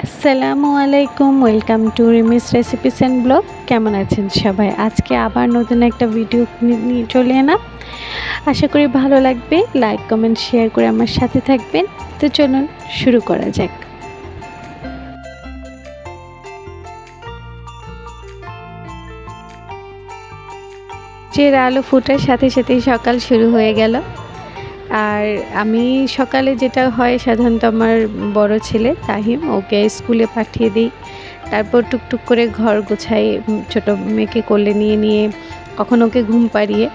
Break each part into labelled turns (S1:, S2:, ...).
S1: আসসালামু আলাইকুম, welcome to রিমিস recipes and blog. কেমন আছেন সবাই? আজকে আবার নতুন একটা ভিডিও নিয়ে চলে এলাম। আশা করি ভালো লাগবে। লাইক কমেন্ট শেয়ার করে আমার সাথে থাকবেন। তো চলুন শুরু করা যাক। যে আলো ফোটার সাথে সাথেই সকাল শুরু হয়ে গেল। আর আমি সকালে যেটা হয়, সাধারণত আমার বড় ছেলে তাহিম, ওকে স্কুলে পাঠিয়ে দিই। তারপর টুকটুক করে ঘর গোছাই, ছোট মেয়েকে কোলে নিয়ে কখন ওকে ঘুম পাড়িয়ে।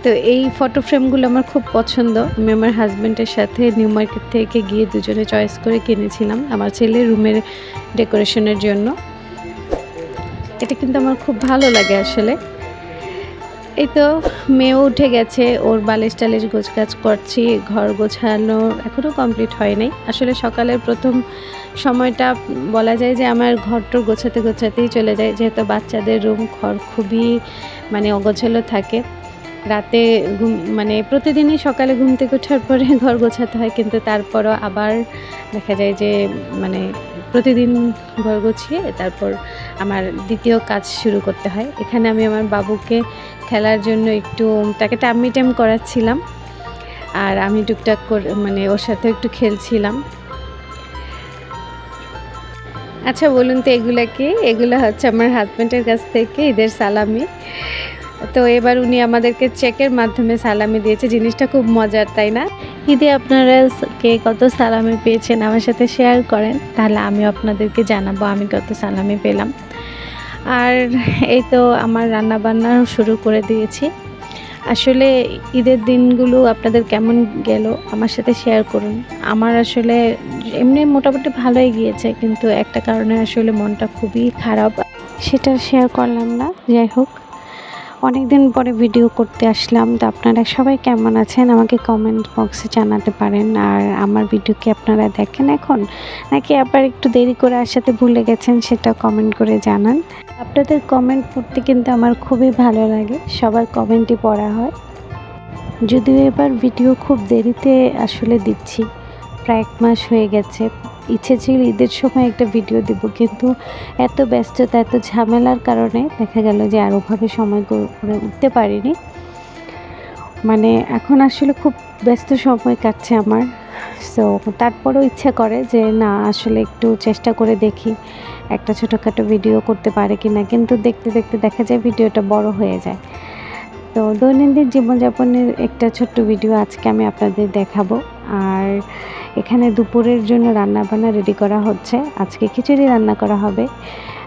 S1: তো এই ফটো ফ্রেমগুলো আমার খুব পছন্দ। আমি আমার হাজব্যান্ডের সাথে নিউ মার্কেট থেকে গিয়ে দুজনে চয়েস করে কিনেছিলাম আমার ছেলের রুমের ডেকোরেশনের জন্য। এটা কিন্তু আমার খুব ভালো লাগে আসলে। এই তো মেয়েও উঠে গেছে, ওর বালিশ টালিশ গোছগাছ করছি। ঘর গোছানো এখনও কমপ্লিট হয় নাই। আসলে সকালের প্রথম সময়টা বলা যায় যে আমার ঘরটোর গোছাতেই চলে যায়, যেহেতু বাচ্চাদের রুম ঘর খুবই অগোছালো থাকে। রাতে প্রতিদিনই সকালে ঘুম থেকে ওঠার পরে ঘর গোছাতে হয়, কিন্তু তারপরও আবার দেখা যায় যে প্রতিদিন ঘর গুছিয়ে তারপর আমার দ্বিতীয় কাজ শুরু করতে হয়। এখানে আমি আমার বাবুকে খেলার জন্য একটু তাকে টাম্মি টাইম করাচ্ছিলাম, আর আমি টুকটাক করে ওর সাথে একটু খেলছিলাম। আচ্ছা বলুন তো, এগুলো হচ্ছে আমার হাজব্যান্ডের কাছ থেকে ঈদের সালামি। তো এবার উনি আমাদেরকে চেকের মাধ্যমে সালামি দিয়েছে। জিনিসটা খুব মজার, তাই না? ঈদে আপনারা কে কত সালামি পেয়েছেন আমার সাথে শেয়ার করেন, তাহলে আমিও আপনাদেরকে জানাবো আমি কত সালামি পেলাম। আর এই তো আমার রান্না বান্না শুরু করে দিয়েছি। আসলে ঈদের দিনগুলো আপনাদের কেমন গেল আমার সাথে শেয়ার করুন। আমার আসলে এমনি মোটামুটি ভালোই গিয়েছে, কিন্তু একটা কারণে আসলে মনটা খুবই খারাপ, সেটা শেয়ার করলাম না। যাই হোক, অনেক দিন পরে ভিডিও করতে আসলাম। তো আপনারা সবাই কেমন আছেন আমাকে কমেন্ট বক্সে জানাতে পারেন। আর আমার ভিডিও কি আপনারা দেখেন এখন, নাকি আবার একটু দেরি করে আসাতে ভুলে গেছেন, সেটা কমেন্ট করে জানান। আপনাদের কমেন্ট পড়তে কিন্তু আমার খুবই ভালো লাগে, সবার কমেন্টই পড়া হয়। যদিও এবার ভিডিও খুব দেরিতে আসলে দিচ্ছি, প্রায় 1 মাস হয়ে গেছে। ইচ্ছে ছিল ঈদের সময় একটা ভিডিও দেব, কিন্তু এত ব্যস্ততা এত ঝামেলার কারণে দেখা গেল যে আর ওভাবে সময় করে উঠতে পারিনি। এখন আসলে খুব ব্যস্ত সময় কাটছে আমার। সো তারপরেও ইচ্ছা করে যে না, আসলে একটু চেষ্টা করে দেখি একটা ছোটোখাটো ভিডিও করতে পারে কিনা, কিন্তু দেখতে দেখতে দেখা যায় ভিডিওটা বড় হয়ে যায়। তো দৈনন্দিন জীবনযাপনের একটা ছোট্ট ভিডিও আজকে আমি আপনাদের দেখাবো। আর এখানে দুপুরের জন্য রান্নাবান্না রেডি করা হচ্ছে। আজকে খিচুড়ি রান্না করা হবে,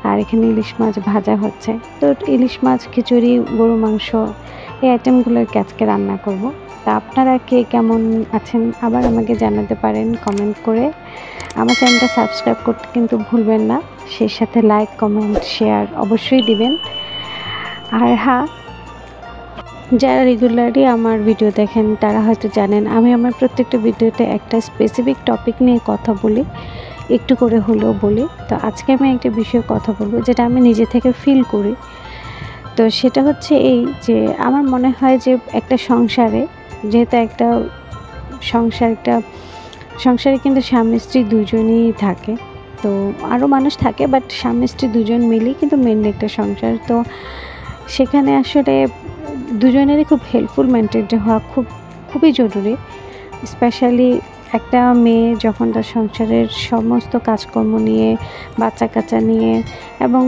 S1: আর এখানে ইলিশ মাছ ভাজা হচ্ছে। তো ইলিশ মাছ, খিচুড়ি, গরু মাংস, এই আইটেমগুলোকে আজকে রান্না করব। তা আপনারা কে কেমন আছেন আবার আমাকে জানাতে পারেন কমেন্ট করে। আমার চ্যানেলটা সাবস্ক্রাইব করতে কিন্তু ভুলবেন না, সেই সাথে লাইক কমেন্ট শেয়ার অবশ্যই দিবেন। আর হ্যাঁ, যারা রেগুলারলি আমার ভিডিও দেখেন তারা হয়তো জানেন আমি আমার প্রত্যেকটা ভিডিওতে একটা স্পেসিফিক টপিক নিয়ে কথা বলি, একটু করে হলেও বলি। তো আজকে আমি একটা বিষয়ে কথা বলবো যেটা আমি নিজে থেকে ফিল করি। তো সেটা হচ্ছে এই যে আমার মনে হয় যে একটা সংসারে, যেহেতু একটা সংসারে কিন্তু স্বামী স্ত্রী দুজনেই থাকে, তো আরও মানুষ থাকে, বাট স্বামী স্ত্রী দুজন মিলেই কিন্তু মেনলি একটা সংসার। তো সেখানে আসলে দুজনেরই খুব হেল্পফুল মেন্টালিটি হওয়া খুবই জরুরি। স্পেশালি একটা মেয়ে যখন তার সংসারের সমস্ত কাজকর্ম নিয়ে, বাচ্চা কাচ্চা নিয়ে এবং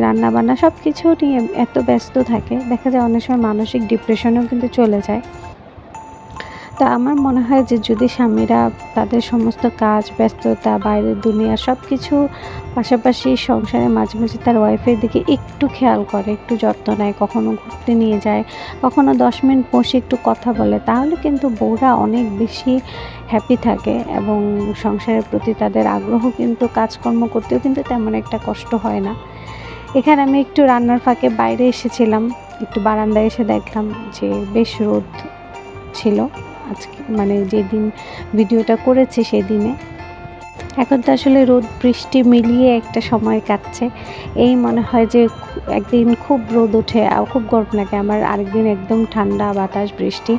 S1: রান্নাবান্না সব কিছু নিয়ে এত ব্যস্ত থাকে, দেখা যায় অনেক সময় মানসিক ডিপ্রেশনেও কিন্তু চলে যায়। তো আমার মনে হয় যে যদি স্বামীরা তাদের সমস্ত কাজ, ব্যস্ততা, বাইরের দুনিয়া সব কিছু পাশাপাশি সংসারে মাঝে মাঝে তার ওয়াইফের দিকে একটু খেয়াল করে, একটু যত্ন নেয়, কখনো ঘুরতে নিয়ে যায়, কখনো 10 মিনিট বসে একটু কথা বলে, তাহলে কিন্তু বউরা অনেক বেশি হ্যাপি থাকে এবং সংসারের প্রতি তাদের আগ্রহ কিন্তু কাজকর্ম করতেও কিন্তু তেমন একটা কষ্ট হয় না। এখানে আমি একটু রান্নার ফাঁকে বাইরে এসেছিলাম, একটু বারান্দায় এসে দেখলাম যে বেশ রোদ ছিল আজকে, যেদিন ভিডিওটা করেছি সেদিনে। এখন তো আসলে রোদ বৃষ্টি মিলিয়ে একটা সময় কাটছে। এই মনে হয় যে একদিন খুব রোদ ওঠে আর খুব গরম লাগে, আমার আরেকদিন একদম ঠান্ডা বাতাস বৃষ্টি।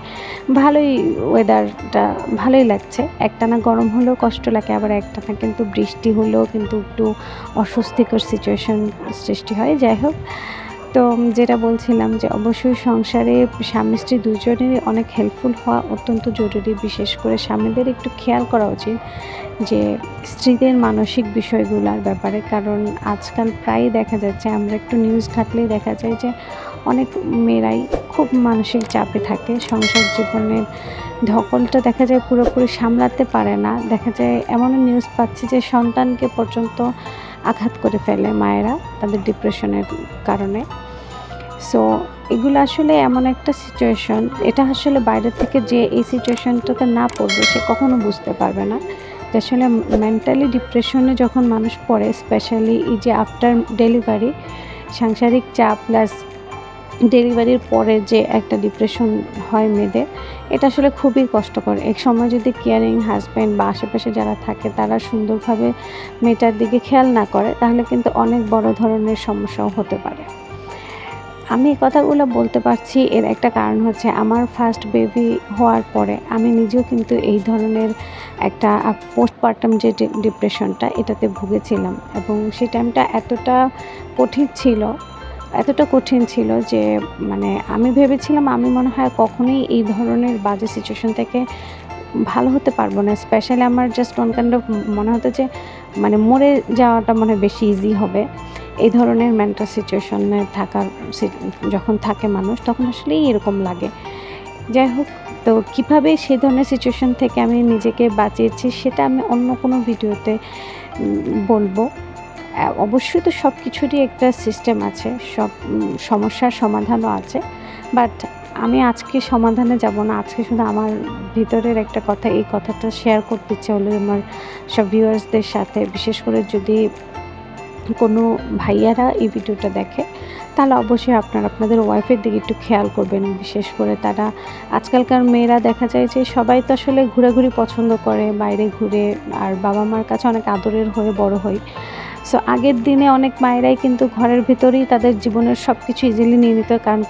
S1: ভালোই ওয়েদারটা ভালোই লাগছে। একটানা গরম হলেও কষ্ট লাগে, আবার একটানা কিন্তু বৃষ্টি হলেও কিন্তু একটু অস্বস্তিকর সিচুয়েশন সৃষ্টি হয়। যাই হোক, তো যেটা বলছিলাম যে অবশ্যই সংসারে স্বামী স্ত্রী দুজনেরই অনেক হেল্পফুল হওয়া অত্যন্ত জরুরি। বিশেষ করে স্বামীদের একটু খেয়াল করা উচিত যে স্ত্রীদের মানসিক বিষয়গুলোর ব্যাপারে, কারণ আজকাল প্রায়ই দেখা যাচ্ছে, আমরা একটু নিউজ ঘাটলেই দেখা যায় যে অনেক মেয়েরাই খুব মানসিক চাপে থাকে, সংসার জীবনের ধকলটা দেখা যায় পুরোপুরি সামলাতে পারে না। দেখা যায় এমনও নিউজ পাচ্ছি যে সন্তানকে পর্যন্ত আঘাত করে ফেলে মায়েরা তাদের ডিপ্রেশনের কারণে। সো এগুলো আসলে এমন একটা সিচুয়েশন, এটা আসলে বাইরে থেকে যে এই সিচুয়েশনটাতে না পড়বে সে কখনো বুঝতে পারবে না যে আসলে মেন্টালি ডিপ্রেশনে যখন মানুষ পড়ে, স্পেশালি এই যে আফটার ডেলিভারি, সাংসারিক চাপ প্লাস ডেলিভারির পরে যে একটা ডিপ্রেশন হয় মেয়েদের, এটা আসলে খুবই কষ্টকর। এক সময় যদি কেয়ারিং হাজব্যান্ড বা আশেপাশে যারা থাকে তারা সুন্দরভাবে মেয়েটার দিকে খেয়াল না করে, তাহলে কিন্তু অনেক বড় ধরনের সমস্যাও হতে পারে। আমি এই কথাগুলো বলতে পারছি, এর একটা কারণ হচ্ছে আমার ফার্স্ট বেবি হওয়ার পরে আমি নিজেও কিন্তু এই ধরনের একটা পোস্টপার্টাম যে ডিপ্রেশনটা, এটাতে ভুগেছিলাম। এবং সেই টাইমটা এতটা কঠিন ছিল যে মানে আমি ভেবেছিলাম আমি মনে হয় কখনোই এই ধরনের বাজে সিচুয়েশন থেকে ভালো হতে পারবো না। স্পেশালি আমার জাস্ট ওয়ান কাইন্ড অফ মনে হতো যে মানে মরে যাওয়াটা মনে হয় বেশি ইজি হবে। এই ধরনের মেন্টাল সিচুয়েশনে যখন থাকে মানুষ, তখন আসলেই এরকম লাগে। যাই হোক, তো কীভাবে সেই ধরনের সিচুয়েশন থেকে আমি নিজেকে বাঁচিয়েছি সেটা আমি অন্য কোনো ভিডিওতে বলবো। অবশ্যই তো সব কিছুরই একটা সিস্টেম আছে, সব সমস্যার সমাধানও আছে, বাট আমি আজকে সমাধানে যাব না। আজকে শুধু আমার ভিতরের একটা কথা, এই কথাটা শেয়ার করতে ইচ্ছে হলো আমার সব ভিউয়ার্সদের সাথে। বিশেষ করে যদি কোনো ভাইয়ারা এই ভিডিওটা দেখে, তাহলে অবশ্যই আপনাদের ওয়াইফের দিকে একটু খেয়াল করবেন। বিশেষ করে তারা, আজকালকার মেয়েরা দেখা যায় যে সবাই তো আসলে ঘোরাঘুরি পছন্দ করে, বাইরে ঘুরে, আর বাবা মার কাছে অনেক আদরের হয়ে বড় হয়। সো আগের দিনে অনেক মায়েরাই কিন্তু ঘরের ভিতরেই তাদের জীবনের সব কিছু ইজিলি নিয়ে নিত, কারণ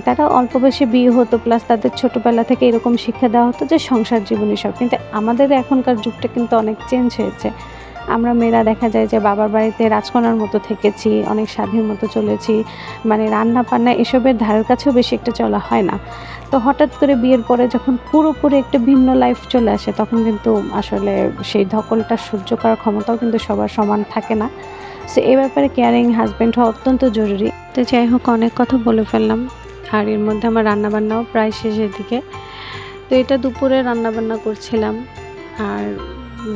S1: তারা অল্প বয়সে বিয়ে হতো, প্লাস তাদের ছোটোবেলা থেকে এরকম শিক্ষা দেওয়া হতো যে সংসার জীবনই সব। কিন্তু আমাদের এখনকার যুগটা কিন্তু অনেক চেঞ্জ হয়েছে। আমরা মেয়েরা দেখা যায় যে বাবার বাড়িতে রাজকন্যার মতো থেকেছি, অনেক স্বাধীন মতো চলেছি, রান্না বান্না এসবের ধারের কাছেও বেশি একটা চলা হয় না। তো হঠাৎ করে বিয়ের পরে যখন পুরোপুরি একটা ভিন্ন লাইফ চলে আসে, তখন কিন্তু আসলে সেই ধকলটা সহ্য করার ক্ষমতাও কিন্তু সবার সমান থাকে না। সো এই ব্যাপারে কেয়ারিং হাজব্যান্ড হওয়া অত্যন্ত জরুরি। তো যাই হোক, অনেক কথা বলে ফেললাম, আর এর মধ্যে আমার রান্নাবান্নাও প্রায় শেষের দিকে। তো এটা দুপুরে রান্নাবান্না করছিলাম আর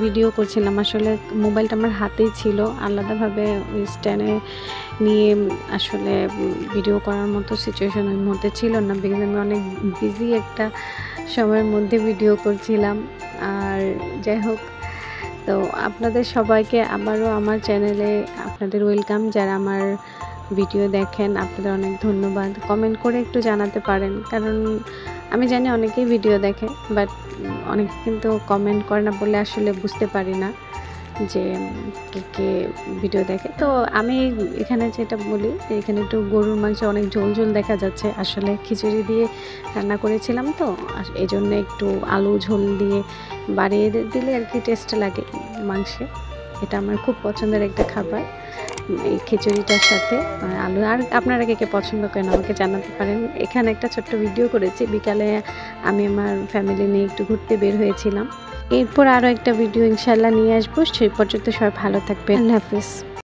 S1: ভিডিও করছিলাম। আসলে মোবাইলটা আমার হাতেই ছিল, আলাদাভাবে ওই স্ট্যান্ডে নিয়ে আসলে ভিডিও করার মতো সিচুয়েশন ওই মুহূর্তে ছিল না, বিকজ আমি অনেক বিজি একটা সময়ের মধ্যে ভিডিও করছিলাম। আর যাই হোক, তো আপনাদের সবাইকে আবারও আমার চ্যানেলে আপনাদের ওয়েলকাম। যারা আমার ভিডিও দেখেন আপনাদের অনেক ধন্যবাদ। কমেন্ট করে একটু জানাতে পারেন, কারণ আমি জানি অনেকেই ভিডিও দেখে, বাট অনেকে কিন্তু কমেন্ট করে না বলে আসলে বুঝতে পারি না যে কে ভিডিও দেখে। তো আমি এখানে যেটা বলি, এখানে একটু গরুর মাংস অনেক ঝোল ঝোল দেখা যাচ্ছে, আসলে খিচুড়ি দিয়ে রান্না করেছিলাম, তো এই জন্য একটু আলু ঝোল দিয়ে বাড়িয়ে দিলে আর কি টেস্ট লাগে মাংসে। এটা আমার খুব পছন্দের একটা খাবার, এই খিচুড়িটার সাথে আলু। আর আপনারা কে পছন্দ করেন আমাকে জানাতে পারেন। এখানে একটা ছোট্ট ভিডিও করেছি, বিকালে আমি আমার ফ্যামিলি নিয়ে একটু ঘুরতে বের হয়েছিলাম। এরপর আরও একটা ভিডিও ইনশাল্লাহ নিয়ে আসবো। সেই পর্যন্ত সবাই ভালো থাকবেন। আল্লাহ হাফিজ।